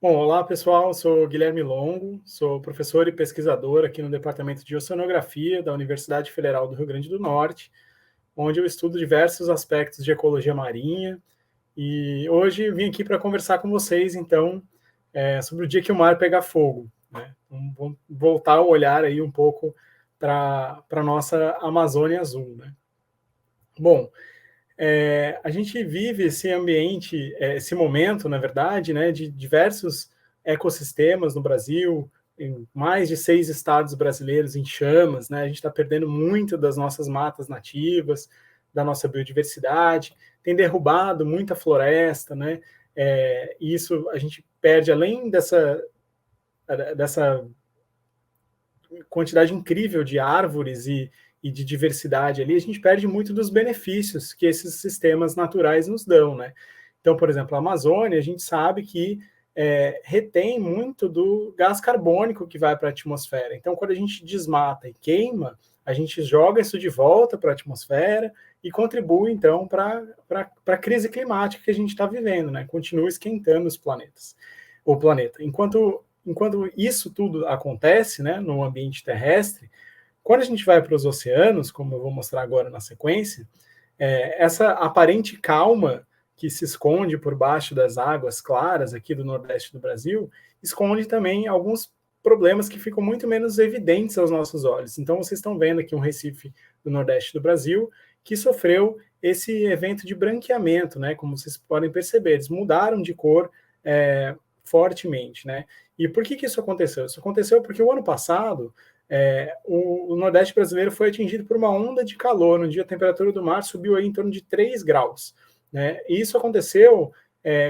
Bom, olá pessoal, sou Guilherme Longo, sou professor e pesquisador aqui no Departamento de Oceanografia da Universidade Federal do Rio Grande do Norte, onde eu estudo diversos aspectos de ecologia marinha. E hoje vim aqui para conversar com vocês, então, sobre o dia que o mar pegar fogo, né? Vamos voltar o olhar aí um pouco para a nossa Amazônia Azul, né? Bom, a gente vive esse ambiente, esse momento, na verdade, né, de diversos ecossistemas no Brasil, em mais de 6 estados brasileiros em chamas, né? A gente está perdendo muito das nossas matas nativas, da nossa biodiversidade, tem derrubado muita floresta, né? E isso a gente perde, além dessa quantidade incrível de árvores e de diversidade ali, a gente perde muito dos benefícios que esses sistemas naturais nos dão, né? Então, por exemplo, a Amazônia, a gente sabe que retém muito do gás carbônico que vai para a atmosfera. Então, quando a gente desmata e queima, a gente joga isso de volta para a atmosfera e contribui, então, para a crise climática que a gente está vivendo, né? Continua esquentando o planeta. Enquanto isso tudo acontece, né, no ambiente terrestre, quando a gente vai para os oceanos, como eu vou mostrar agora na sequência, essa aparente calma que se esconde por baixo das águas claras aqui do Nordeste do Brasil, esconde também alguns problemas que ficam muito menos evidentes aos nossos olhos. Então, vocês estão vendo aqui um Recife do Nordeste do Brasil que sofreu esse evento de branqueamento, né? Como vocês podem perceber, eles mudaram de cor fortemente, né? E por que isso aconteceu? Isso aconteceu porque o ano passado o Nordeste brasileiro foi atingido por uma onda de calor, onde a temperatura do mar subiu aí em torno de 3 graus. Né? E isso aconteceu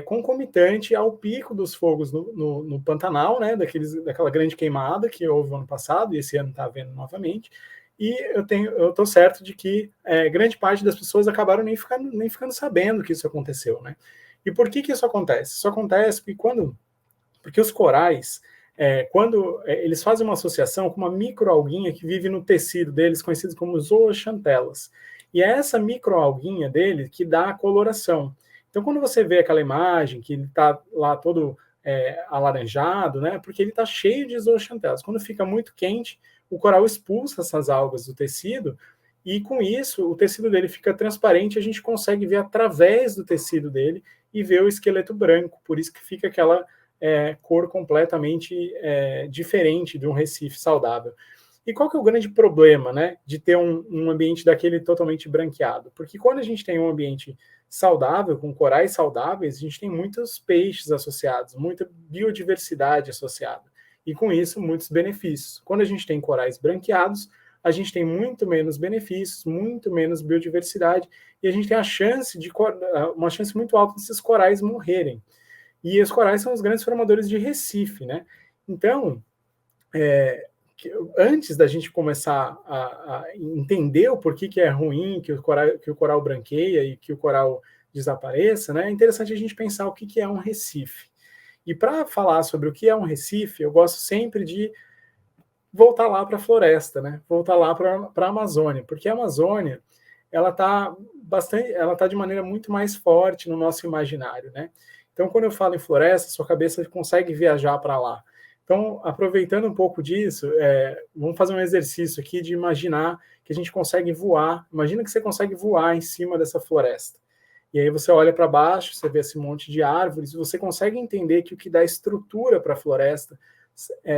concomitante ao pico dos fogos no Pantanal, né? Daquela grande queimada que houve no ano passado, e esse ano está havendo novamente. E eu estou certo de que grande parte das pessoas acabaram nem ficando sabendo que isso aconteceu. Né? E por que isso acontece? Isso acontece porque os corais, quando eles fazem uma associação com uma microalguinha que vive no tecido deles, conhecido como zooxantelas. E é essa microalguinha dele que dá a coloração. Então, quando você vê aquela imagem que ele está lá todo alaranjado, né, porque ele está cheio de zooxantelas. Quando fica muito quente, o coral expulsa essas algas do tecido e, com isso, o tecido dele fica transparente e a gente consegue ver através do tecido dele e ver o esqueleto branco. Por isso que fica aquela cor completamente diferente de um Recife saudável. E qual que é o grande problema, né, de ter um ambiente daquele totalmente branqueado? Porque quando a gente tem um ambiente saudável, com corais saudáveis, a gente tem muitos peixes associados, muita biodiversidade associada. E com isso, muitos benefícios. Quando a gente tem corais branqueados, a gente tem muito menos benefícios, muito menos biodiversidade, e a gente tem uma chance muito alta desses corais morrerem. E os corais são os grandes formadores de recife, né? Então, antes da gente começar a entender o porquê que é ruim que o coral branqueia e que o coral desapareça, né? É interessante a gente pensar o que é um recife. E para falar sobre o que é um recife, eu gosto sempre de voltar lá para a floresta, né? Voltar lá para a Amazônia, porque a Amazônia ela tá de maneira muito mais forte no nosso imaginário, né? Então, quando eu falo em floresta, sua cabeça consegue viajar para lá. Então, aproveitando um pouco disso, vamos fazer um exercício aqui de imaginar que a gente consegue voar. Imagina que você consegue voar em cima dessa floresta. E aí você olha para baixo, você vê esse monte de árvores, e você consegue entender que o que dá estrutura para a floresta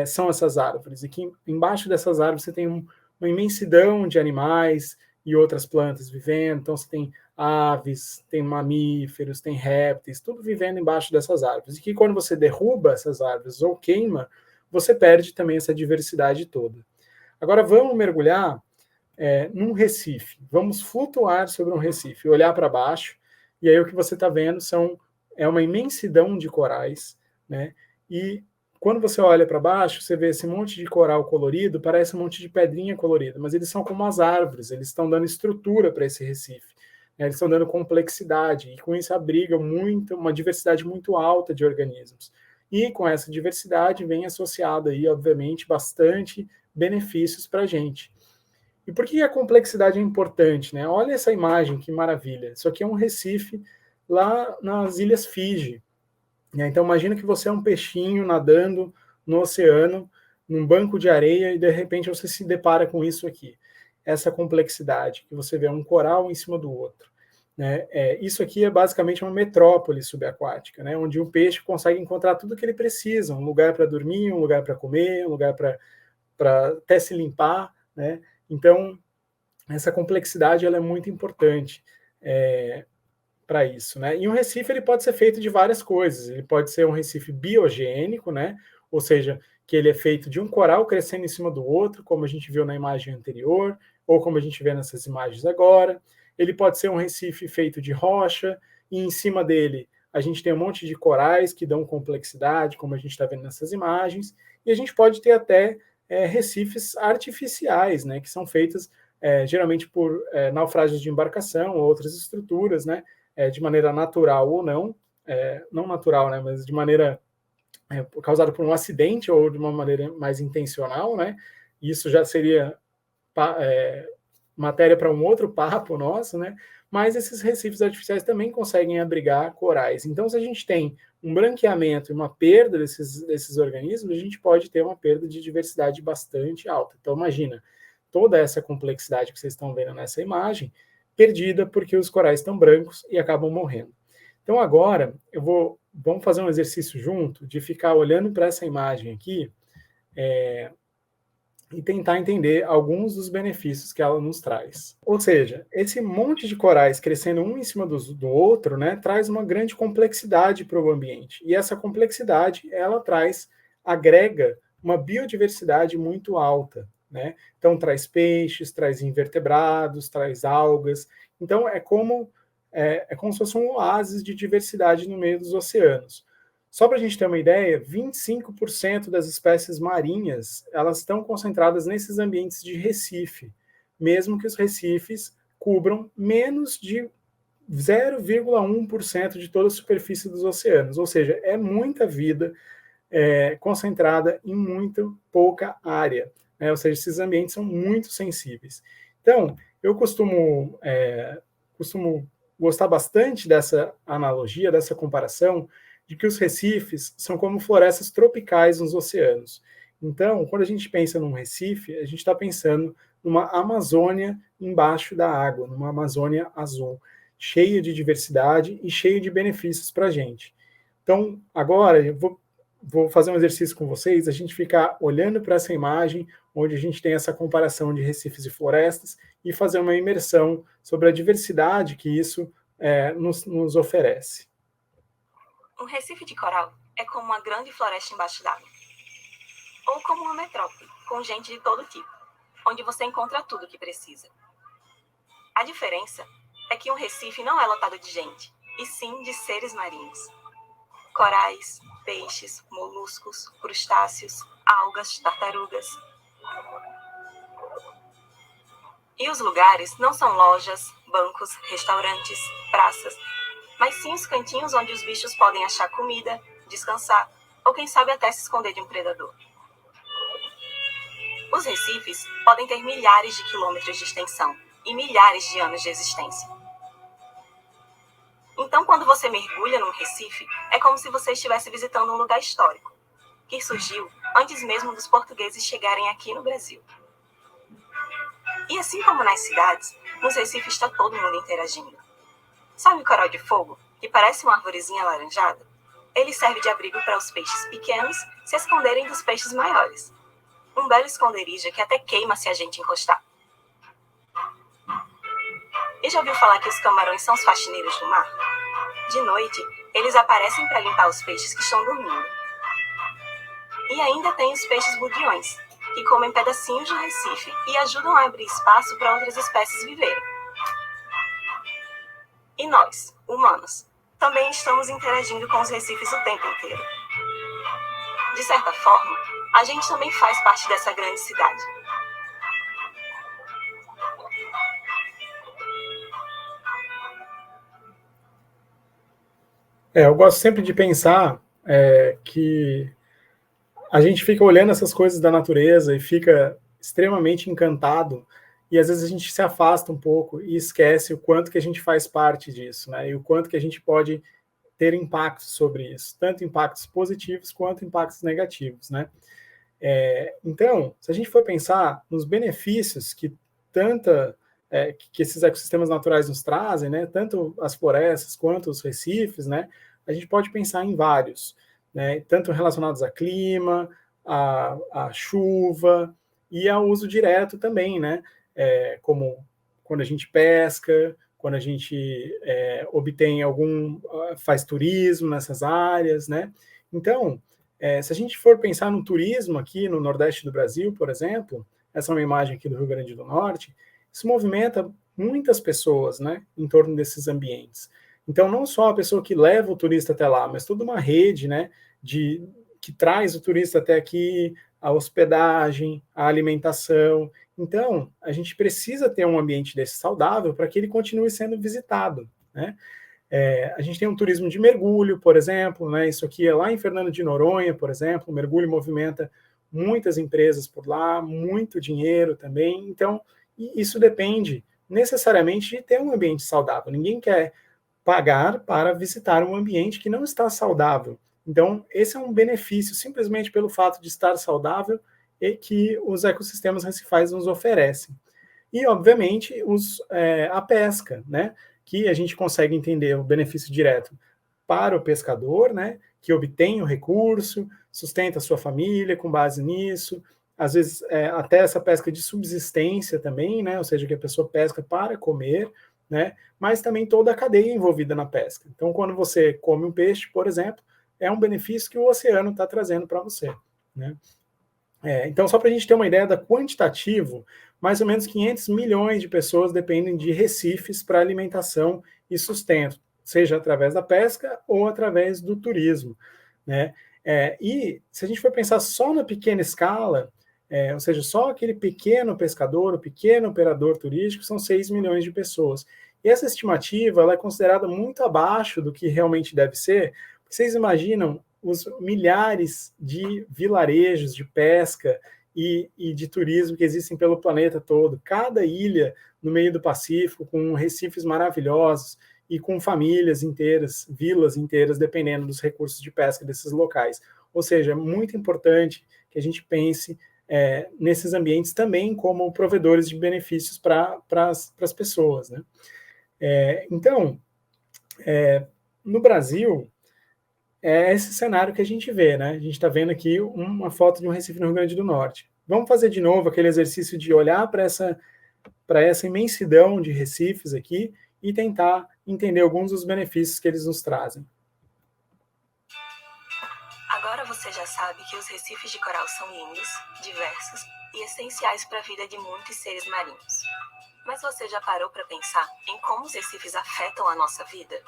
são essas árvores. E que embaixo dessas árvores você tem uma imensidão de animais e outras plantas vivendo. Então você tem aves, tem mamíferos, tem répteis, tudo vivendo embaixo dessas árvores. E que quando você derruba essas árvores ou queima, você perde também essa diversidade toda. Agora vamos mergulhar num recife. Vamos flutuar sobre um recife, olhar para baixo, e aí o que você está vendo é uma imensidão de corais, né? E quando você olha para baixo, você vê esse monte de coral colorido, parece um monte de pedrinha colorida, mas eles são como as árvores, eles estão dando estrutura para esse recife. Né? Eles estão dando complexidade, e com isso abrigam uma diversidade muito alta de organismos. E com essa diversidade vem associado aí, obviamente, bastante benefícios para a gente. E por que a complexidade é importante? Né? Olha essa imagem, que maravilha. Isso aqui é um recife lá nas Ilhas Fiji. Então, imagina que você é um peixinho nadando no oceano, num banco de areia, e de repente você se depara com isso aqui. Essa complexidade, que você vê um coral em cima do outro. Né? Isso aqui é basicamente uma metrópole subaquática, né? Onde o peixe consegue encontrar tudo o que ele precisa, um lugar para dormir, um lugar para comer, um lugar para até se limpar. Né? Então, essa complexidade ela é muito importante para isso. Né? E um recife ele pode ser feito de várias coisas. Ele pode ser um recife biogênico, né? Ou seja, que ele é feito de um coral crescendo em cima do outro, como a gente viu na imagem anterior, ou como a gente vê nessas imagens agora. Ele pode ser um recife feito de rocha, e em cima dele a gente tem um monte de corais que dão complexidade, como a gente está vendo nessas imagens, e a gente pode ter até recifes artificiais, né, que são feitos geralmente por naufrágios de embarcação ou outras estruturas, né, de maneira natural ou não, não natural, né, mas de maneira causada por um acidente ou de uma maneira mais intencional, né, isso já seria matéria para um outro papo nosso, né? Mas esses recifes artificiais também conseguem abrigar corais. Então, se a gente tem um branqueamento e uma perda desses organismos, a gente pode ter uma perda de diversidade bastante alta. Então, imagina, toda essa complexidade que vocês estão vendo nessa imagem, perdida porque os corais estão brancos e acabam morrendo. Então, agora, vamos fazer um exercício junto de ficar olhando para essa imagem aqui, e tentar entender alguns dos benefícios que ela nos traz. Ou seja, esse monte de corais crescendo um em cima do outro, né, traz uma grande complexidade para o ambiente. E essa complexidade, ela agrega uma biodiversidade muito alta. Né? Então, traz peixes, traz invertebrados, traz algas. Então, é como se fosse um oásis de diversidade no meio dos oceanos. Só para a gente ter uma ideia, 25% das espécies marinhas elas estão concentradas nesses ambientes de recife, mesmo que os recifes cubram menos de 0,1% de toda a superfície dos oceanos, ou seja, é muita vida concentrada em muito pouca área, né? Ou seja, esses ambientes são muito sensíveis. Então, eu costumo gostar bastante dessa analogia, dessa comparação, de que os recifes são como florestas tropicais nos oceanos. Então, quando a gente pensa num recife, a gente está pensando numa Amazônia embaixo da água, numa Amazônia azul, cheia de diversidade e cheia de benefícios para a gente. Então, agora eu vou fazer um exercício com vocês, a gente ficar olhando para essa imagem, onde a gente tem essa comparação de recifes e florestas, e fazer uma imersão sobre a diversidade que isso nos oferece. Um recife de coral é como uma grande floresta embaixo d'água. Ou como uma metrópole, com gente de todo tipo, onde você encontra tudo o que precisa. A diferença é que um recife não é lotado de gente, e sim de seres marinhos. Corais, peixes, moluscos, crustáceos, algas, tartarugas. E os lugares não são lojas, bancos, restaurantes, praças, mas sim os cantinhos onde os bichos podem achar comida, descansar, ou quem sabe até se esconder de um predador. Os recifes podem ter milhares de quilômetros de extensão e milhares de anos de existência. Então, quando você mergulha num recife, é como se você estivesse visitando um lugar histórico, que surgiu antes mesmo dos portugueses chegarem aqui no Brasil. E assim como nas cidades, nos recifes está todo mundo interagindo. Sabe o coral de fogo, que parece uma arvorezinha alaranjada? Ele serve de abrigo para os peixes pequenos se esconderem dos peixes maiores. Um belo esconderijo que até queima se a gente encostar. E já ouviu falar que os camarões são os faxineiros do mar? De noite, eles aparecem para limpar os peixes que estão dormindo. E ainda tem os peixes budiões, que comem pedacinhos do recife e ajudam a abrir espaço para outras espécies viverem. E nós, humanos, também estamos interagindo com os recifes o tempo inteiro. De certa forma, a gente também faz parte dessa grande cidade. Eu gosto sempre de pensar que a gente fica olhando essas coisas da natureza e fica extremamente encantado, e às vezes a gente se afasta um pouco e esquece o quanto que a gente faz parte disso, né? E o quanto que a gente pode ter impactos sobre isso, tanto impactos positivos quanto impactos negativos, né? Então, se a gente for pensar nos benefícios que que esses ecossistemas naturais nos trazem, né, tanto as florestas quanto os recifes, né, a gente pode pensar em vários, né, tanto relacionados a clima, a chuva e ao uso direto também, né, como quando a gente pesca, quando a gente obtém faz turismo nessas áreas, né? Então, se a gente for pensar no turismo aqui no Nordeste do Brasil, por exemplo, essa é uma imagem aqui do Rio Grande do Norte, isso movimenta muitas pessoas, né, em torno desses ambientes. Então, não só a pessoa que leva o turista até lá, mas toda uma rede, né, que traz o turista até aqui, a hospedagem, a alimentação. Então, a gente precisa ter um ambiente desse saudável para que ele continue sendo visitado, né? A gente tem um turismo de mergulho, por exemplo, né? Isso aqui é lá em Fernando de Noronha, por exemplo, o mergulho movimenta muitas empresas por lá, muito dinheiro também. Então, isso depende necessariamente de ter um ambiente saudável. Ninguém quer pagar para visitar um ambiente que não está saudável. Então, esse é um benefício simplesmente pelo fato de estar saudável e que os ecossistemas recifais nos oferecem. E, obviamente, a pesca, né? Que a gente consegue entender o benefício direto para o pescador, né? Que obtém o recurso, sustenta a sua família com base nisso, às vezes até essa pesca de subsistência também, né? Ou seja, que a pessoa pesca para comer, né? Mas também toda a cadeia envolvida na pesca. Então, quando você come um peixe, por exemplo, é um benefício que o oceano está trazendo para você, né? Então, só para a gente ter uma ideia da quantitativo, mais ou menos 500 milhões de pessoas dependem de recifes para alimentação e sustento, seja através da pesca ou através do turismo, né? E se a gente for pensar só na pequena escala, ou seja, só aquele pequeno pescador, o pequeno operador turístico, são 6 milhões de pessoas. E essa estimativa ela é considerada muito abaixo do que realmente deve ser. Vocês imaginam os milhares de vilarejos de pesca e de turismo que existem pelo planeta todo, cada ilha no meio do Pacífico, com recifes maravilhosos e com famílias inteiras, vilas inteiras, dependendo dos recursos de pesca desses locais. Ou seja, é muito importante que a gente pense nesses ambientes também como provedores de benefícios para as pessoas, né? Então, no Brasil, é esse cenário que a gente vê, né? A gente está vendo aqui uma foto de um Recife no Rio Grande do Norte. Vamos fazer de novo aquele exercício de olhar para essa imensidão de recifes aqui e tentar entender alguns dos benefícios que eles nos trazem. Agora você já sabe que os recifes de coral são lindos, diversos e essenciais para a vida de muitos seres marinhos. Mas você já parou para pensar em como os recifes afetam a nossa vida?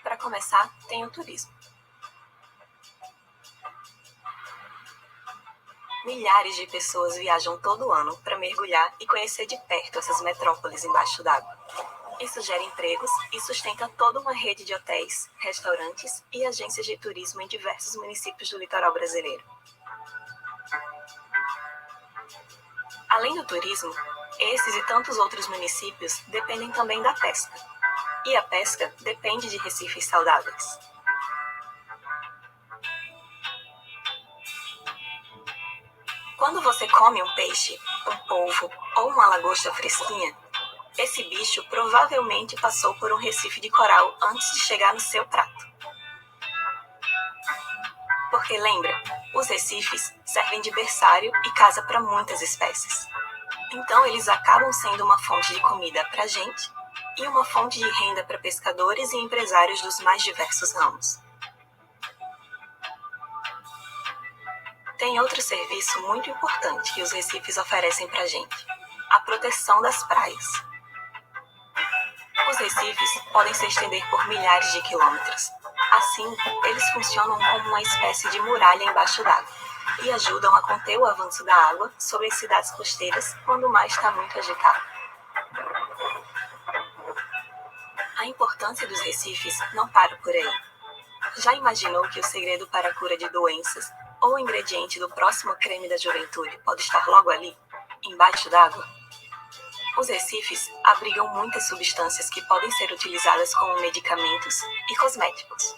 Para começar, tem o turismo. Milhares de pessoas viajam todo ano para mergulhar e conhecer de perto essas metrópoles embaixo d'água. Isso gera empregos e sustenta toda uma rede de hotéis, restaurantes e agências de turismo em diversos municípios do litoral brasileiro. Além do turismo, esses e tantos outros municípios dependem também da pesca. E a pesca depende de recifes saudáveis. Quando você come um peixe, um polvo ou uma lagosta fresquinha, esse bicho provavelmente passou por um recife de coral antes de chegar no seu prato. Porque lembra, os recifes servem de berçário e casa para muitas espécies. Então eles acabam sendo uma fonte de comida para a gente e uma fonte de renda para pescadores e empresários dos mais diversos ramos. Tem outro serviço muito importante que os recifes oferecem para a gente: a proteção das praias. Os recifes podem se estender por milhares de quilômetros. Assim, eles funcionam como uma espécie de muralha embaixo d'água e ajudam a conter o avanço da água sobre as cidades costeiras quando o mar está muito agitado. A importância dos recifes não para por aí. Já imaginou que o segredo para a cura de doenças ou o ingrediente do próximo creme da juventude pode estar logo ali, embaixo d'água? Os recifes abrigam muitas substâncias que podem ser utilizadas como medicamentos e cosméticos.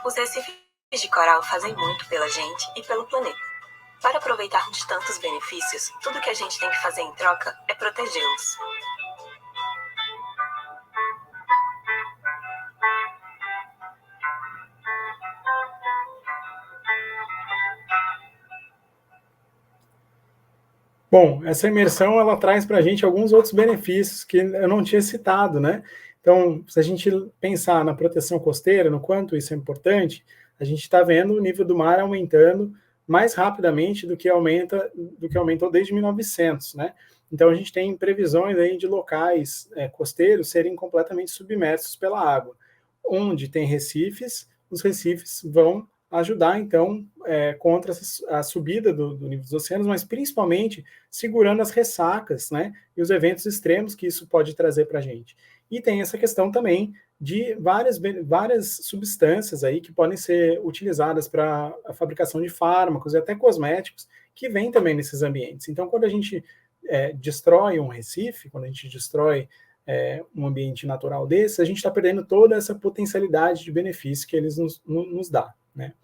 Os recifes de coral fazem muito pela gente e pelo planeta. Para aproveitarmos tantos benefícios, tudo que a gente tem que fazer em troca é protegê-los. Bom, essa imersão ela traz para a gente alguns outros benefícios que eu não tinha citado, né? Então, se a gente pensar na proteção costeira, no quanto isso é importante, a gente está vendo o nível do mar aumentando mais rapidamente do que aumentou desde 1900, né? Então, a gente tem previsões aí de locais costeiros serem completamente submersos pela água. Onde tem recifes, os recifes vão ajudar, então, contra a subida do nível dos oceanos, mas principalmente segurando as ressacas, né, e os eventos extremos que isso pode trazer para a gente. E tem essa questão também de várias substâncias aí que podem ser utilizadas para a fabricação de fármacos e até cosméticos, que vêm também nesses ambientes. Então, quando a gente destrói um recife, quando a gente destrói um ambiente natural desse, a gente está perdendo toda essa potencialidade de benefício que eles nos dá, né?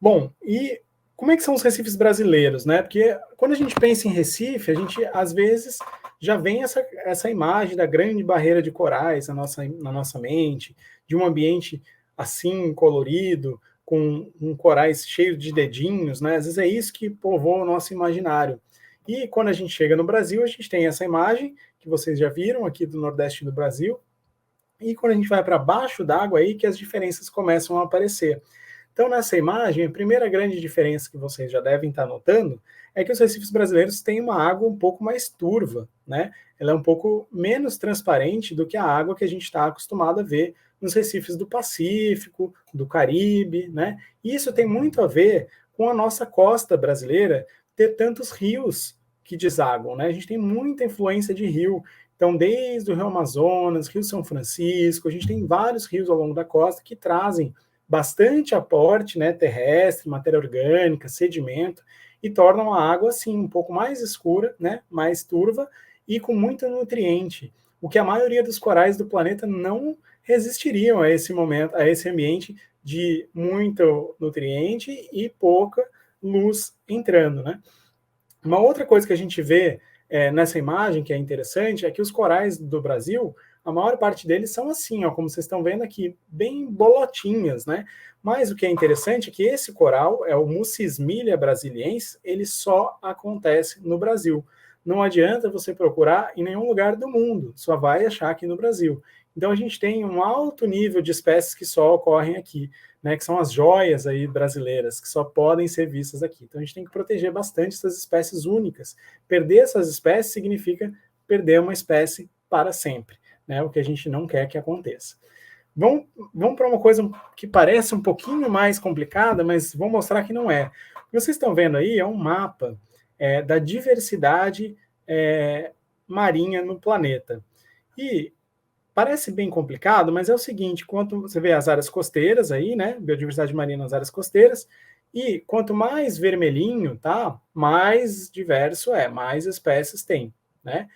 Bom, e como é que são os recifes brasileiros, né? Porque quando a gente pensa em Recife, a gente às vezes já vem essa imagem da grande barreira de corais na nossa mente, de um ambiente assim colorido, com corais cheios de dedinhos, né? Às vezes é isso que povoa o nosso imaginário. E quando a gente chega no Brasil, a gente tem essa imagem que vocês já viram aqui do Nordeste do Brasil, e quando a gente vai para baixo d'água aí que as diferenças começam a aparecer. Então, nessa imagem, a primeira grande diferença que vocês já devem estar notando é que os recifes brasileiros têm uma água um pouco mais turva, né? Ela é um pouco menos transparente do que a água que a gente está acostumado a ver nos recifes do Pacífico, do Caribe, né? E isso tem muito a ver com a nossa costa brasileira ter tantos rios que desaguam, né? A gente tem muita influência de rio. Então, desde o Rio Amazonas, Rio São Francisco, a gente tem vários rios ao longo da costa que trazem bastante aporte, né, terrestre, matéria orgânica, sedimento, e tornam a água, assim, um pouco mais escura, né, mais turva, e com muito nutriente, o que a maioria dos corais do planeta não resistiriam a esse momento, a esse ambiente de muito nutriente e pouca luz entrando, né. Uma outra coisa que a gente vê nessa imagem, que é interessante, é que os corais do Brasil, a maior parte deles são assim, ó, como vocês estão vendo aqui, bem bolotinhas, né? Mas o que é interessante é que esse coral, é o Mucismilia brasiliensis, ele só acontece no Brasil. Não adianta você procurar em nenhum lugar do mundo, só vai achar aqui no Brasil. Então a gente tem um alto nível de espécies que só ocorrem aqui, né, que são as joias aí brasileiras, que só podem ser vistas aqui. Então a gente tem que proteger bastante essas espécies únicas. Perder essas espécies significa perder uma espécie para sempre, né, o que a gente não quer que aconteça. Vamos para uma coisa que parece um pouquinho mais complicada, mas vou mostrar que não é. O que vocês estão vendo aí é um mapa da diversidade marinha no planeta. E parece bem complicado, mas é o seguinte, quanto você vê as áreas costeiras aí, né, biodiversidade marinha nas áreas costeiras, e quanto mais vermelhinho, tá, mais diverso mais espécies tem, né,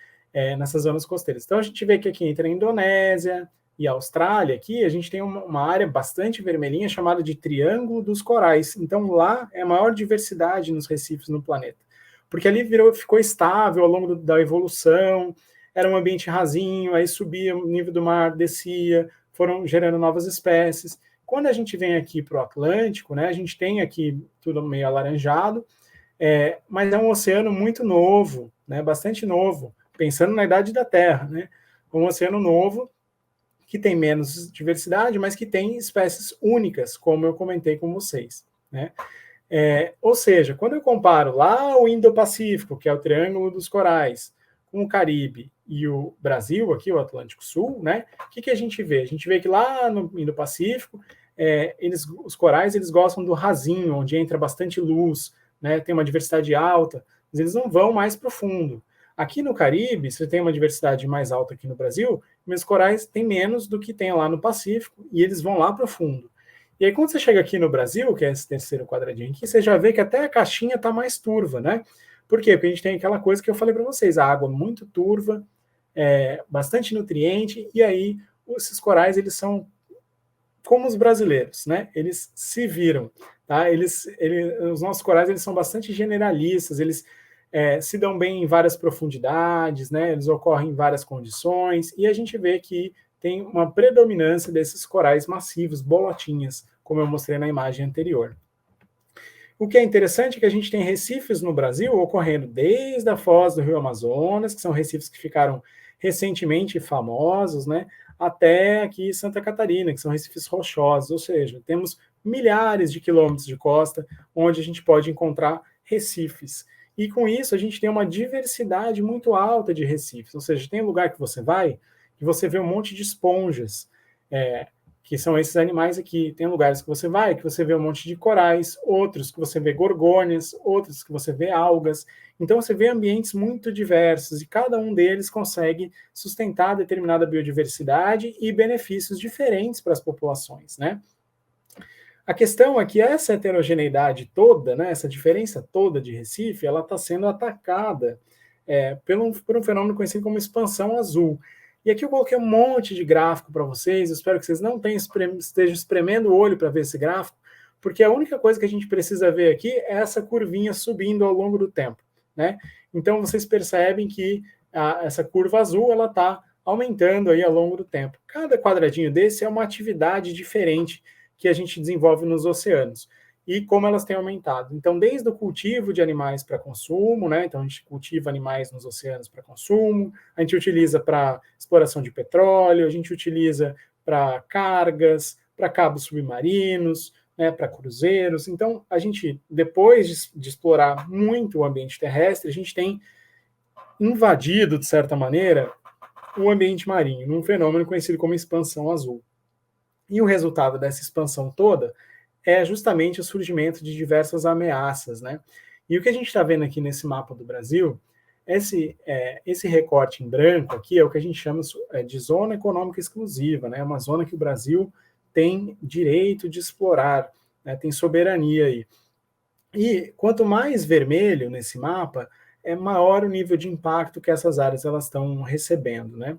nessas zonas costeiras. Então a gente vê que aqui entre a Indonésia e a Austrália, aqui a gente tem uma área bastante vermelhinha chamada de Triângulo dos Corais. Então lá é a maior diversidade nos recifes no planeta, porque ali ficou estável ao longo da evolução, era um ambiente rasinho, aí subia o nível do mar, descia, foram gerando novas espécies. Quando a gente vem aqui para o Atlântico, né, a gente tem aqui tudo meio alaranjado, mas é um oceano muito novo, né, bastante novo, pensando na idade da Terra, né, um oceano novo que tem menos diversidade, mas que tem espécies únicas, como eu comentei com vocês, né. Ou seja, quando eu comparo lá o Indo-Pacífico, que é o Triângulo dos Corais, com o Caribe e o Brasil, aqui o Atlântico Sul, né? O que a gente vê? A gente vê que lá no Indo-Pacífico, os corais eles gostam do rasinho, onde entra bastante luz, né? Tem uma diversidade alta, mas eles não vão mais profundo. Aqui no Caribe, você tem uma diversidade mais alta aqui no Brasil, mas os corais têm menos do que tem lá no Pacífico, e eles vão lá profundo. E aí, quando você chega aqui no Brasil, que é esse terceiro quadradinho aqui, você já vê que até a caixinha está mais turva, né? Por quê? Porque a gente tem aquela coisa que eu falei para vocês, a água muito turva, bastante nutriente, e aí esses corais, eles são como os brasileiros, né? Eles se viram, tá? Os nossos corais, eles são bastante generalistas, eles se dão bem em várias profundidades, né? Eles ocorrem em várias condições, e a gente vê que tem uma predominância desses corais massivos, bolotinhas, como eu mostrei na imagem anterior. O que é interessante é que a gente tem recifes no Brasil ocorrendo desde a foz do Rio Amazonas, que são recifes que ficaram recentemente famosos, né, até aqui Santa Catarina, que são recifes rochosos, ou seja, temos milhares de quilômetros de costa onde a gente pode encontrar recifes. E com isso a gente tem uma diversidade muito alta de recifes, ou seja, tem lugar que você vai que você vê um monte de esponjas, que são esses animais aqui. Tem lugares que você vai, que você vê um monte de corais, outros que você vê gorgônias, outros que você vê algas. Então você vê ambientes muito diversos e cada um deles consegue sustentar determinada biodiversidade e benefícios diferentes para as populações, né? A questão é que essa heterogeneidade toda, né, essa diferença toda de Recife, ela está sendo atacada por um fenômeno conhecido como expansão azul. E aqui eu coloquei um monte de gráfico para vocês, eu espero que vocês não estejam espremendo o olho para ver esse gráfico, porque a única coisa que a gente precisa ver aqui é essa curvinha subindo ao longo do tempo, né? Então vocês percebem que essa curva azul, ela está aumentando aí ao longo do tempo. Cada quadradinho desse é uma atividade diferente que a gente desenvolve nos oceanos e como elas têm aumentado. Então, desde o cultivo de animais para consumo, né? Então a gente cultiva animais nos oceanos para consumo, a gente utiliza para exploração de petróleo, a gente utiliza para cargas, para cabos submarinos, né, para cruzeiros. Então, a gente, depois de explorar muito o ambiente terrestre, a gente tem invadido, de certa maneira, o ambiente marinho, num fenômeno conhecido como expansão azul. E o resultado dessa expansão toda é justamente o surgimento de diversas ameaças, né? E o que a gente está vendo aqui nesse mapa do Brasil, esse recorte em branco aqui é o que a gente chama de zona econômica exclusiva, né? É uma zona que o Brasil tem direito de explorar, né? Tem soberania aí. E quanto mais vermelho nesse mapa, é maior o nível de impacto que essas áreas elas estão recebendo, né?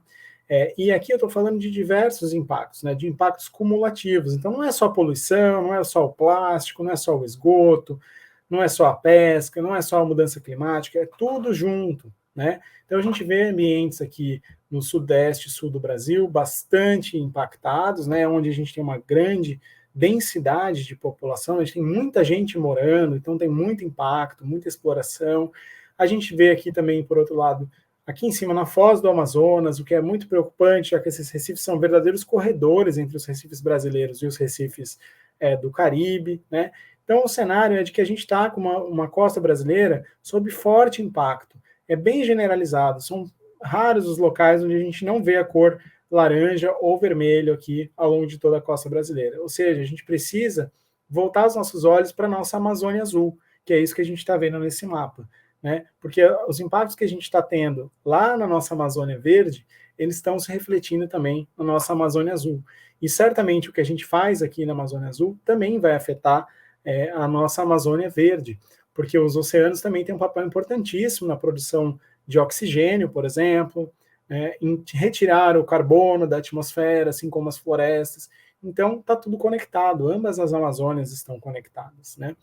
E aqui eu estou falando de diversos impactos, né, de impactos cumulativos. Então, não é só a poluição, não é só o plástico, não é só o esgoto, não é só a pesca, não é só a mudança climática, é tudo junto, né? Então, a gente vê ambientes aqui no sudeste e sul do Brasil bastante impactados, né, onde a gente tem uma grande densidade de população, a gente tem muita gente morando, então tem muito impacto, muita exploração. A gente vê aqui também, por outro lado, aqui em cima, na foz do Amazonas, o que é muito preocupante, já que esses recifes são verdadeiros corredores entre os recifes brasileiros e os recifes do Caribe, né? Então, o cenário é de que a gente está com uma costa brasileira sob forte impacto. É bem generalizado, são raros os locais onde a gente não vê a cor laranja ou vermelho aqui ao longo de toda a costa brasileira. Ou seja, a gente precisa voltar os nossos olhos para a nossa Amazônia Azul, que é isso que a gente está vendo nesse mapa. Né? Porque os impactos que a gente está tendo lá na nossa Amazônia Verde, eles estão se refletindo também na nossa Amazônia Azul. E certamente o que a gente faz aqui na Amazônia Azul também vai afetar a nossa Amazônia Verde, porque os oceanos também têm um papel importantíssimo na produção de oxigênio, por exemplo, em retirar o carbono da atmosfera, assim como as florestas. Então, está tudo conectado, ambas as Amazônias estão conectadas. Né?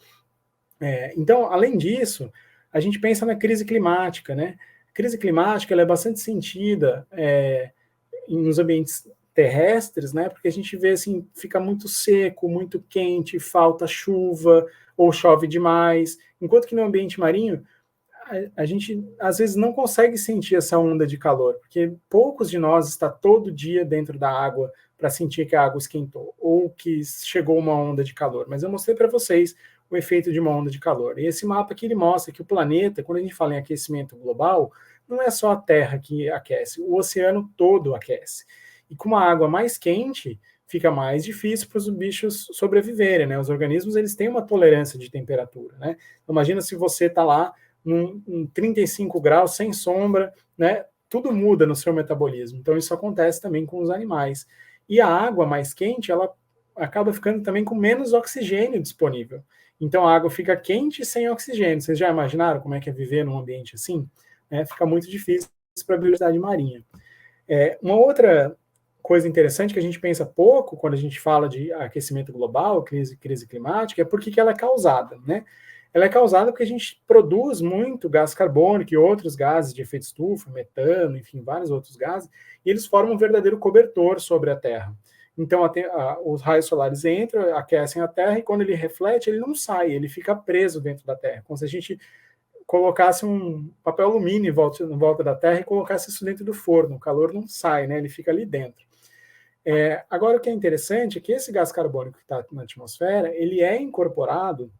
Então, além disso, a gente pensa na crise climática, né? A crise climática ela é bastante sentida nos ambientes terrestres, né? Porque a gente vê assim, fica muito seco, muito quente, falta chuva ou chove demais, enquanto que no ambiente marinho a gente às vezes não consegue sentir essa onda de calor, porque poucos de nós está todo dia dentro da água para sentir que a água esquentou ou que chegou uma onda de calor. Mas eu mostrei para vocês o efeito de uma onda de calor. E esse mapa aqui ele mostra que o planeta, quando a gente fala em aquecimento global, não é só a Terra que aquece, o oceano todo aquece. E com uma água mais quente, fica mais difícil para os bichos sobreviverem, né? Os organismos eles têm uma tolerância de temperatura, né? Então, imagina se você está lá em 35 graus, sem sombra, né? Tudo muda no seu metabolismo. Então, isso acontece também com os animais. E a água mais quente, ela acaba ficando também com menos oxigênio disponível. Então a água fica quente sem oxigênio. Vocês já imaginaram como é que é viver num ambiente assim? Fica muito difícil para a biodiversidade marinha. Uma outra coisa interessante que a gente pensa pouco quando a gente fala de aquecimento global, crise climática, é por que ela é causada, né? Ela é causada porque a gente produz muito gás carbônico e outros gases de efeito estufa, metano, enfim, vários outros gases, e eles formam um verdadeiro cobertor sobre a Terra. Então, os raios solares entram, aquecem a Terra, e quando ele reflete, ele não sai, ele fica preso dentro da Terra, como se a gente colocasse um papel alumínio em volta da Terra e colocasse isso dentro do forno. O calor não sai, né? Ele fica ali dentro. Agora, o que é interessante é que esse gás carbônico que está na atmosfera, ele é incorporado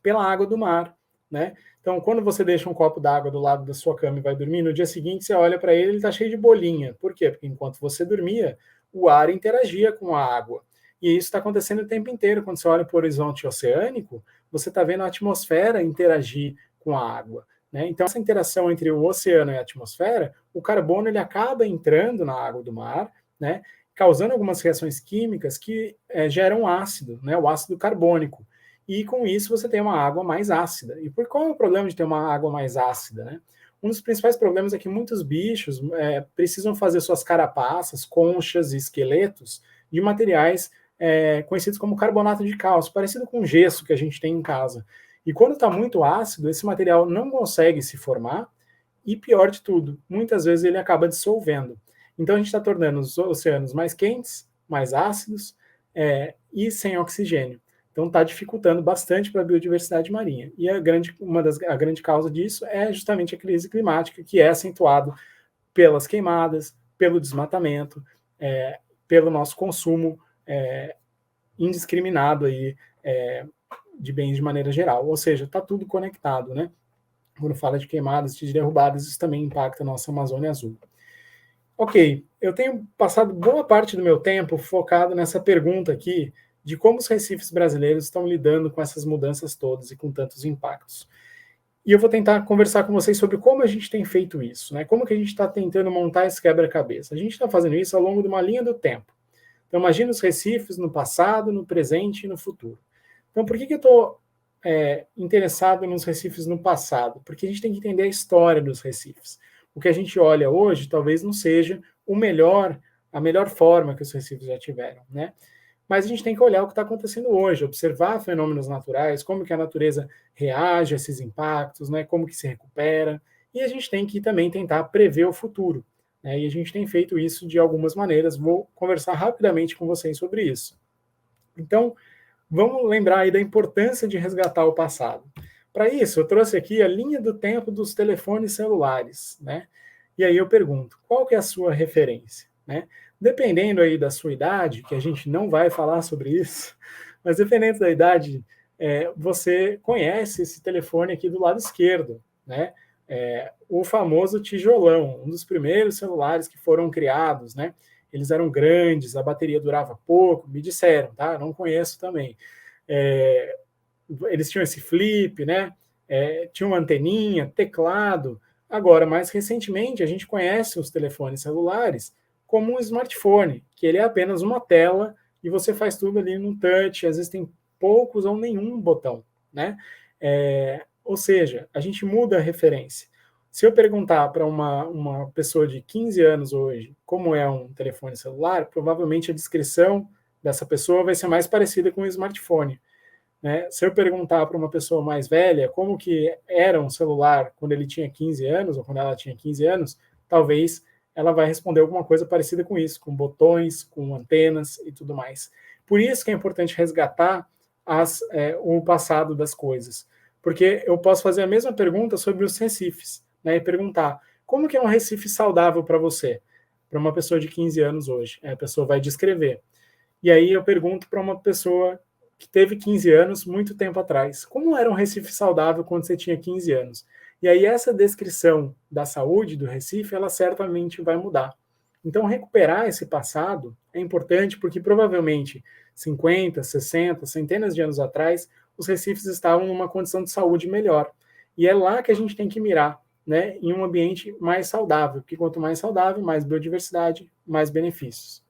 pela água do mar, né? Então, quando você deixa um copo d'água do lado da sua cama e vai dormir, no dia seguinte você olha para ele está cheio de bolinha. Por quê? Porque enquanto você dormia, o ar interagia com a água. E isso está acontecendo o tempo inteiro. Quando você olha para o horizonte oceânico, você está vendo a atmosfera interagir com a água, né? Então, essa interação entre o oceano e a atmosfera, o carbono ele acaba entrando na água do mar, né? Causando algumas reações químicas que geram ácido, né? O ácido carbônico. E com isso você tem uma água mais ácida. E qual é o problema de ter uma água mais ácida, né? Um dos principais problemas é que muitos bichos precisam fazer suas carapaças, conchas e esqueletos de materiais conhecidos como carbonato de cálcio, parecido com gesso que a gente tem em casa. E quando está muito ácido, esse material não consegue se formar e, pior de tudo, muitas vezes ele acaba dissolvendo. Então a gente está tornando os oceanos mais quentes, mais ácidos e sem oxigênio. Então está dificultando bastante para a biodiversidade marinha. E a grande causa disso é justamente a crise climática, que é acentuado pelas queimadas, pelo desmatamento, pelo nosso consumo indiscriminado aí, de bens de maneira geral. Ou seja, está tudo conectado, né? Quando fala de queimadas, de derrubadas, isso também impacta a nossa Amazônia Azul. Ok, eu tenho passado boa parte do meu tempo focado nessa pergunta aqui, de como os recifes brasileiros estão lidando com essas mudanças todas e com tantos impactos. E eu vou tentar conversar com vocês sobre como a gente tem feito isso, né? Como que a gente está tentando montar esse quebra-cabeça. A gente está fazendo isso ao longo de uma linha do tempo. Então, imagina os recifes no passado, no presente e no futuro. Então, por que eu estou interessado nos recifes no passado? Porque a gente tem que entender a história dos recifes. O que a gente olha hoje talvez não seja a melhor forma que os recifes já tiveram, né? Mas a gente tem que olhar o que está acontecendo hoje, observar fenômenos naturais, como que a natureza reage a esses impactos, né, como que se recupera, e a gente tem que também tentar prever o futuro, né, e a gente tem feito isso de algumas maneiras. Vou conversar rapidamente com vocês sobre isso. Então, vamos lembrar aí da importância de resgatar o passado. Para isso, eu trouxe aqui a linha do tempo dos telefones celulares, né, e aí eu pergunto, qual que é a sua referência, né? Dependendo aí da sua idade, que a gente não vai falar sobre isso, mas dependendo da idade, você conhece esse telefone aqui do lado esquerdo, né? O famoso tijolão, um dos primeiros celulares que foram criados, né? Eles eram grandes, a bateria durava pouco, me disseram, tá? Não conheço também. Eles tinham esse flip, né? Tinha uma anteninha, teclado. Agora, mais recentemente, a gente conhece os telefones celulares como um smartphone, que ele é apenas uma tela e você faz tudo ali no touch, às vezes tem poucos ou nenhum botão, né? Ou seja, a gente muda a referência. Se eu perguntar para uma pessoa de 15 anos hoje como é um telefone celular, provavelmente a descrição dessa pessoa vai ser mais parecida com um smartphone, né? Se eu perguntar para uma pessoa mais velha como que era um celular quando ele tinha 15 anos ou quando ela tinha 15 anos, talvez ela vai responder alguma coisa parecida com isso, com botões, com antenas e tudo mais. Por isso que é importante resgatar o passado das coisas, porque eu posso fazer a mesma pergunta sobre os recifes, né, e perguntar, como que é um recife saudável para você? Para uma pessoa de 15 anos hoje. A pessoa vai descrever. E aí eu pergunto para uma pessoa que teve 15 anos muito tempo atrás, como era um recife saudável quando você tinha 15 anos? E aí essa descrição da saúde do Recife, ela certamente vai mudar. Então, recuperar esse passado é importante porque provavelmente 50, 60, centenas de anos atrás, os recifes estavam numa condição de saúde melhor. E é lá que a gente tem que mirar, né, em um ambiente mais saudável, porque quanto mais saudável, mais biodiversidade, mais benefícios.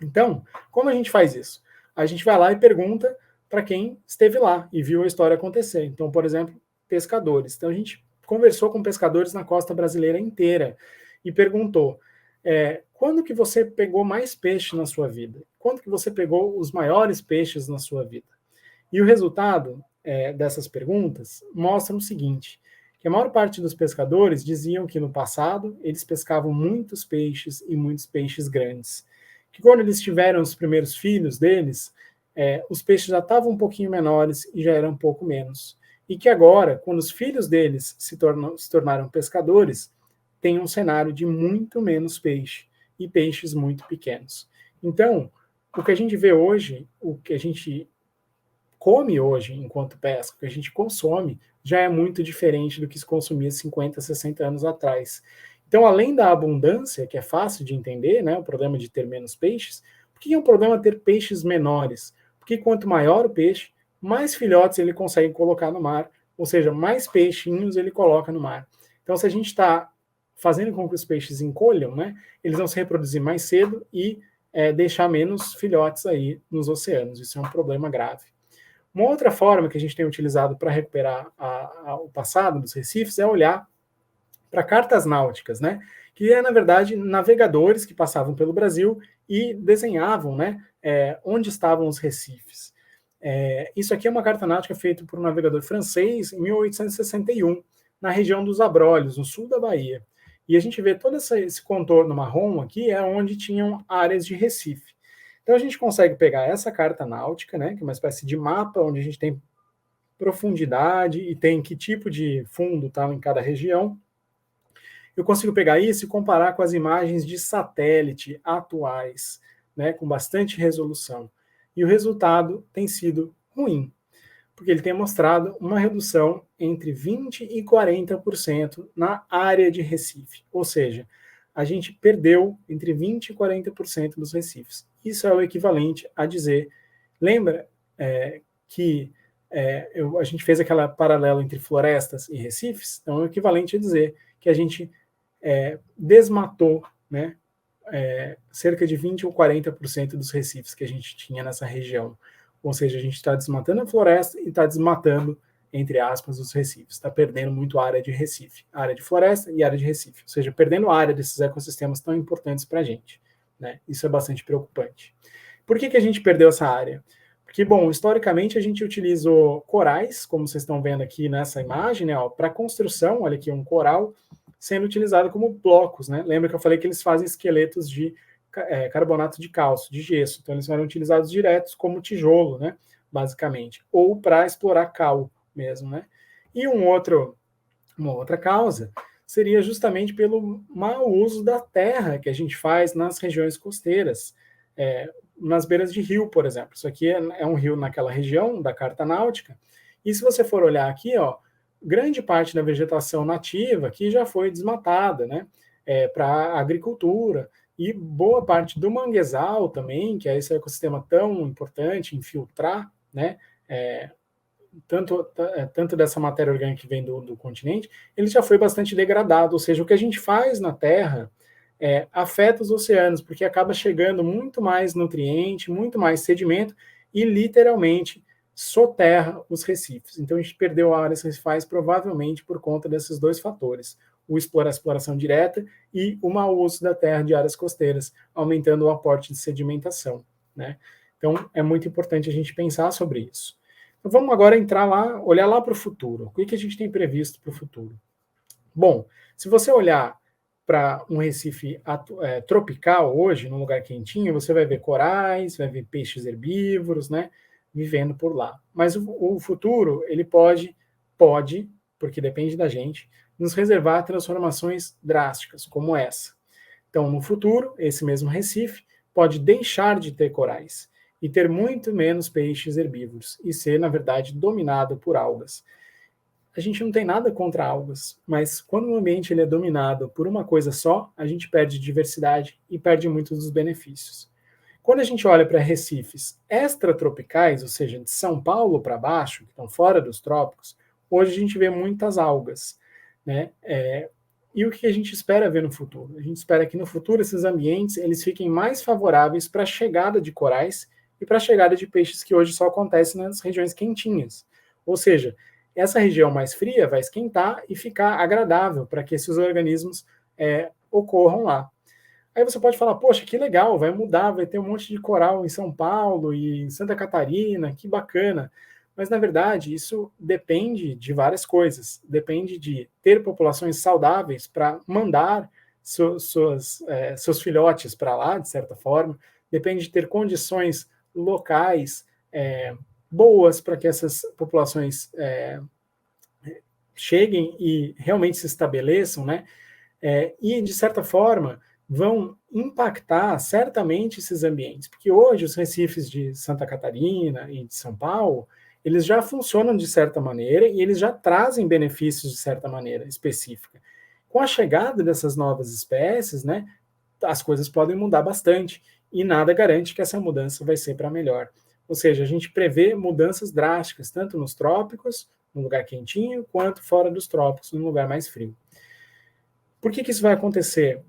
Então, como a gente faz isso? A gente vai lá e pergunta para quem esteve lá e viu a história acontecer. Então, por exemplo, pescadores. Então, a gente conversou com pescadores na costa brasileira inteira e perguntou, quando que você pegou mais peixe na sua vida? Quando que você pegou os maiores peixes na sua vida? E o resultado dessas perguntas mostra o seguinte, que a maior parte dos pescadores diziam que no passado eles pescavam muitos peixes e muitos peixes grandes. Que quando eles tiveram os primeiros filhos deles, os peixes já estavam um pouquinho menores e já eram um pouco menos. E que agora, quando os filhos deles se tornaram pescadores, tem um cenário de muito menos peixe e peixes muito pequenos. Então, o que a gente vê hoje, o que a gente come hoje enquanto pesca, o que a gente consome, já é muito diferente do que se consumia 50, 60 anos atrás. Então, além da abundância, que é fácil de entender, né, o problema de ter menos peixes, por que é um problema ter peixes menores? Porque quanto maior o peixe, mais filhotes ele consegue colocar no mar, ou seja, mais peixinhos ele coloca no mar. Então, se a gente está fazendo com que os peixes encolham, né, eles vão se reproduzir mais cedo e deixar menos filhotes aí nos oceanos. Isso é um problema grave. Uma outra forma que a gente tem utilizado para recuperar o passado dos recifes é olhar para cartas náuticas, né? Que na verdade, navegadores que passavam pelo Brasil e desenhavam, né, onde estavam os recifes. Isso aqui é uma carta náutica feita por um navegador francês em 1861, na região dos Abrolhos, no sul da Bahia. E a gente vê todo esse contorno marrom aqui, é onde tinham áreas de recife. Então a gente consegue pegar essa carta náutica, né, que é uma espécie de mapa onde a gente tem profundidade e tem que tipo de fundo está em cada região. Eu consigo pegar isso e comparar com as imagens de satélite atuais, né, com bastante resolução. E o resultado tem sido ruim, porque ele tem mostrado uma redução entre 20% e 40% na área de Recife. Ou seja, a gente perdeu entre 20% e 40% dos recifes. Isso é o equivalente a dizer, lembra que a gente fez aquela paralela entre florestas e recifes? Então é o equivalente a dizer que a gente desmatou, né, cerca de 20% ou 40% dos recifes que a gente tinha nessa região. Ou seja, a gente está desmatando a floresta e está desmatando, entre aspas, os recifes. Está perdendo muito área de recife, área de floresta e área de recife. Ou seja, perdendo área desses ecossistemas tão importantes para a gente. Né? Isso é bastante preocupante. Por que a gente perdeu essa área? Porque, bom, historicamente a gente utilizou corais, como vocês estão vendo aqui nessa imagem, né, para construção. Olha aqui um coral sendo utilizado como blocos. Né? Lembra que eu falei que eles fazem esqueletos de carbonato de cálcio, de gesso. Então, eles eram utilizados diretos como tijolo, né, basicamente, ou para explorar cal mesmo. Né? E uma outra causa seria justamente pelo mau uso da terra que a gente faz nas regiões costeiras, nas beiras de rio, por exemplo. Isso aqui é um rio naquela região da Carta Náutica, e se você for olhar aqui, ó, grande parte da vegetação nativa aqui já foi desmatada, né, para a agricultura, e boa parte do manguezal também, que é esse ecossistema tão importante em filtrar, né, tanto dessa matéria orgânica que vem do continente, ele já foi bastante degradado, ou seja, o que a gente faz na Terra afeta os oceanos, porque acaba chegando muito mais nutriente, muito mais sedimento, e literalmente soterra os recifes. Então a gente perdeu áreas recifais provavelmente por conta desses dois fatores, a exploração direta e o mau uso da terra de áreas costeiras, aumentando o aporte de sedimentação. Né? Então é muito importante a gente pensar sobre isso. Então vamos agora entrar lá, olhar lá para o futuro. O que a gente tem previsto para o futuro? Bom, se você olhar para um Recife tropical hoje, num lugar quentinho, você vai ver corais, vai ver peixes herbívoros, né, vivendo por lá. Mas o futuro, ele pode, porque depende da gente, nos reservar transformações drásticas, como essa. Então, no futuro, esse mesmo Recife pode deixar de ter corais e ter muito menos peixes herbívoros e ser, na verdade, dominado por algas. A gente não tem nada contra algas, mas quando o ambiente ele é dominado por uma coisa só, a gente perde diversidade e perde muitos dos benefícios. Quando a gente olha para recifes extratropicais, ou seja, de São Paulo para baixo, que estão fora dos trópicos, hoje a gente vê muitas algas. Né? E o que a gente espera ver no futuro? A gente espera que no futuro esses ambientes eles fiquem mais favoráveis para a chegada de corais e para a chegada de peixes que hoje só acontecem nas regiões quentinhas. Ou seja, essa região mais fria vai esquentar e ficar agradável para que esses organismos ocorram lá. Aí você pode falar, poxa, que legal, vai mudar, vai ter um monte de coral em São Paulo e em Santa Catarina, que bacana. Mas, na verdade, isso depende de várias coisas. Depende de ter populações saudáveis para mandar seus filhotes para lá, de certa forma. Depende de ter condições locais boas para que essas populações cheguem e realmente se estabeleçam, né? E, de certa forma, vão impactar certamente esses ambientes, porque hoje os recifes de Santa Catarina e de São Paulo, eles já funcionam de certa maneira e eles já trazem benefícios de certa maneira específica. Com a chegada dessas novas espécies, né, as coisas podem mudar bastante e nada garante que essa mudança vai ser para melhor. Ou seja, a gente prevê mudanças drásticas, tanto nos trópicos, num lugar quentinho, quanto fora dos trópicos, num lugar mais frio. Por que isso vai acontecer?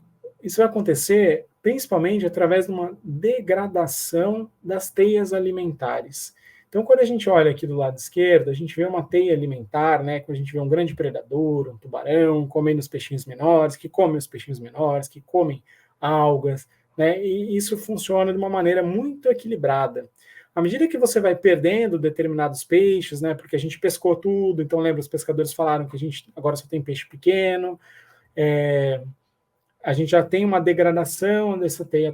Isso vai acontecer principalmente através de uma degradação das teias alimentares. Então, quando a gente olha aqui do lado esquerdo, a gente vê uma teia alimentar, né? Quando a gente vê um grande predador, um tubarão, comendo os peixinhos menores, que comem os peixinhos menores, que comem algas, né? E isso funciona de uma maneira muito equilibrada. À medida que você vai perdendo determinados peixes, né? Porque a gente pescou tudo, então lembra, os pescadores falaram que a gente agora só tem peixe pequeno, a gente já tem uma degradação dessa teia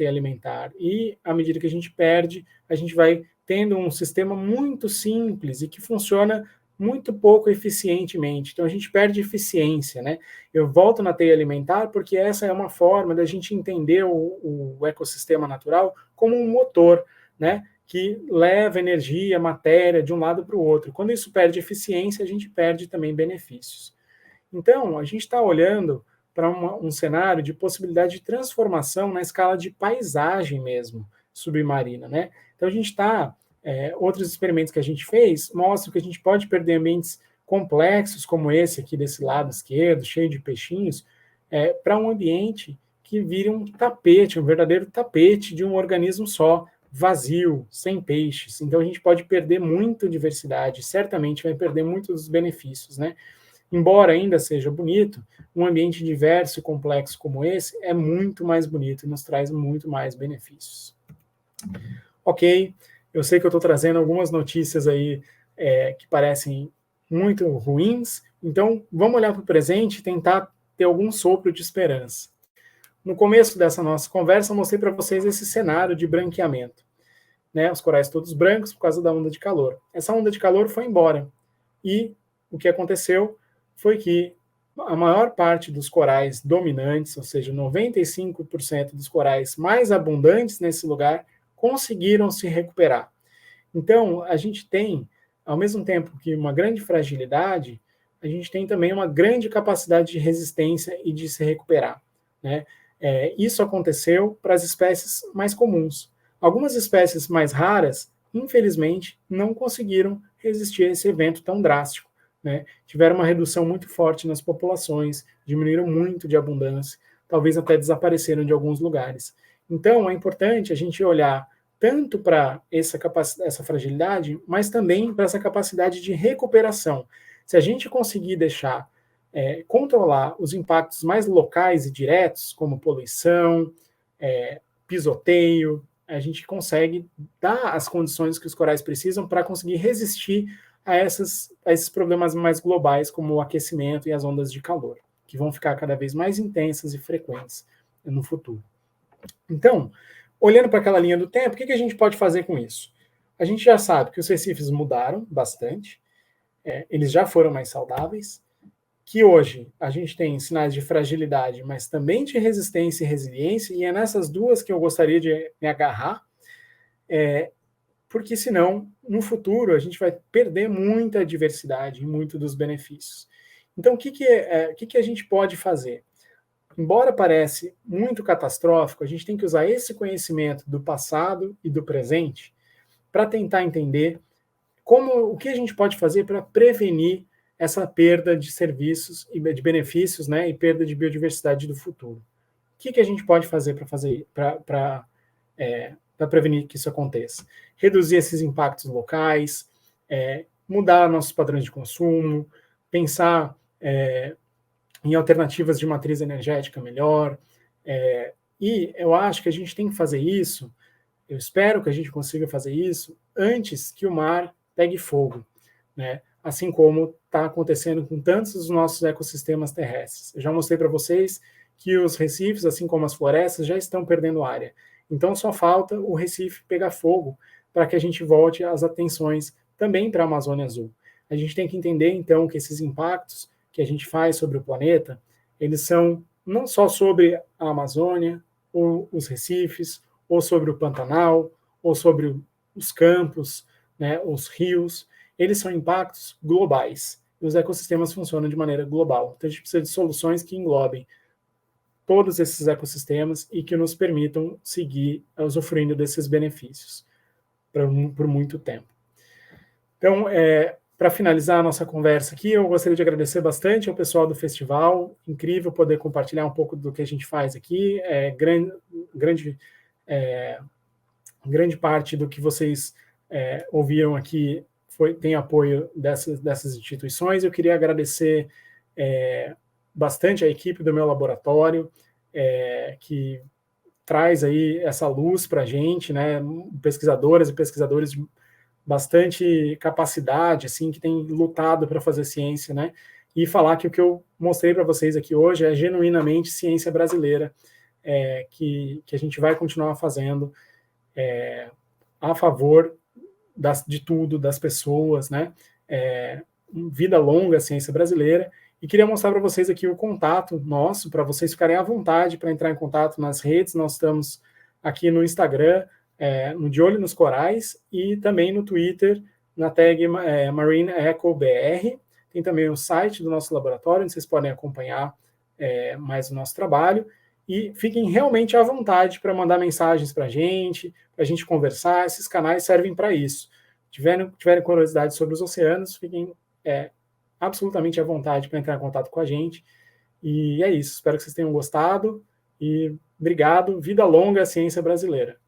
alimentar, e à medida que a gente perde, a gente vai tendo um sistema muito simples e que funciona muito pouco eficientemente. Então a gente perde eficiência, né? Eu volto na teia alimentar porque essa é uma forma da gente entender o ecossistema natural como um motor, né? Que leva energia, matéria de um lado para o outro. Quando isso perde eficiência, a gente perde também benefícios. Então, a gente está olhando para um cenário de possibilidade de transformação na escala de paisagem mesmo, submarina, né? Então, a gente está... outros experimentos que a gente fez mostram que a gente pode perder ambientes complexos, como esse aqui desse lado esquerdo, cheio de peixinhos, para um ambiente que vire um tapete, um verdadeiro tapete de um organismo só, vazio, sem peixes. Então, a gente pode perder muita diversidade, certamente vai perder muitos dos benefícios, né? Embora ainda seja bonito, um ambiente diverso e complexo como esse é muito mais bonito e nos traz muito mais benefícios. Ok, eu sei que eu estou trazendo algumas notícias aí que parecem muito ruins, então vamos olhar para o presente e tentar ter algum sopro de esperança. No começo dessa nossa conversa, eu mostrei para vocês esse cenário de branqueamento, né? Os corais todos brancos por causa da onda de calor. Essa onda de calor foi embora, e o que aconteceu foi que a maior parte dos corais dominantes, ou seja, 95% dos corais mais abundantes nesse lugar, conseguiram se recuperar. Então, a gente tem, ao mesmo tempo que uma grande fragilidade, a gente tem também uma grande capacidade de resistência e de se recuperar, né? Isso aconteceu para as espécies mais comuns. Algumas espécies mais raras, infelizmente, não conseguiram resistir a esse evento tão drástico, né? Tiveram uma redução muito forte nas populações, diminuíram muito de abundância, talvez até desapareceram de alguns lugares. Então, é importante a gente olhar tanto para essa fragilidade, mas também para essa capacidade de recuperação. Se a gente conseguir deixar controlar os impactos mais locais e diretos, como poluição, pisoteio, a gente consegue dar as condições que os corais precisam para conseguir resistir a esses problemas mais globais, como o aquecimento e as ondas de calor, que vão ficar cada vez mais intensas e frequentes no futuro. Então, olhando para aquela linha do tempo, o que a gente pode fazer com isso? A gente já sabe que os recifes mudaram bastante, eles já foram mais saudáveis, que hoje a gente tem sinais de fragilidade, mas também de resistência e resiliência, e é nessas duas que eu gostaria de me agarrar, porque senão, no futuro, a gente vai perder muita diversidade e muito dos benefícios. Então, o que a gente pode fazer? Embora pareça muito catastrófico, a gente tem que usar esse conhecimento do passado e do presente para tentar entender o que a gente pode fazer para prevenir essa perda de serviços e de benefícios, né, e perda de biodiversidade do futuro. O que a gente pode fazer para para prevenir que isso aconteça. Reduzir esses impactos locais, mudar nossos padrões de consumo, pensar em alternativas de matriz energética melhor, e eu acho que a gente tem que fazer isso, eu espero que a gente consiga fazer isso antes que o mar pegue fogo, né? Assim como está acontecendo com tantos dos nossos ecossistemas terrestres. Eu já mostrei para vocês que os recifes, assim como as florestas, já estão perdendo área. Então só falta o Recife pegar fogo para que a gente volte as atenções também para a Amazônia Azul. A gente tem que entender, então, que esses impactos que a gente faz sobre o planeta, eles são não só sobre a Amazônia, ou os recifes, ou sobre o Pantanal, ou sobre os campos, né, os rios, eles são impactos globais. E os ecossistemas funcionam de maneira global. Então a gente precisa de soluções que englobem todos esses ecossistemas e que nos permitam seguir usufruindo desses benefícios por muito tempo. Então, para finalizar a nossa conversa aqui, eu gostaria de agradecer bastante ao pessoal do festival. Incrível poder compartilhar um pouco do que a gente faz aqui. Grande parte do que vocês ouviram aqui tem apoio dessas instituições. Eu queria agradecer bastante a equipe do meu laboratório, que traz aí essa luz para a gente, né? Pesquisadoras e pesquisadores de bastante capacidade, assim, que têm lutado para fazer ciência, né? E falar que o que eu mostrei para vocês aqui hoje é genuinamente ciência brasileira, que a gente vai continuar fazendo a favor de tudo, das pessoas, né? Vida longa a ciência brasileira. E queria mostrar para vocês aqui o contato nosso, para vocês ficarem à vontade para entrar em contato nas redes. Nós estamos aqui no Instagram, no De Olho nos Corais, e também no Twitter, na tag MarineEcoBR. Tem também o site do nosso laboratório, onde vocês podem acompanhar mais o nosso trabalho. E fiquem realmente à vontade para mandar mensagens para a gente conversar. Esses canais servem para isso. Tiverem curiosidade sobre os oceanos, fiquem absolutamente à vontade para entrar em contato com a gente. E é isso. Espero que vocês tenham gostado. E obrigado. Vida longa à ciência brasileira.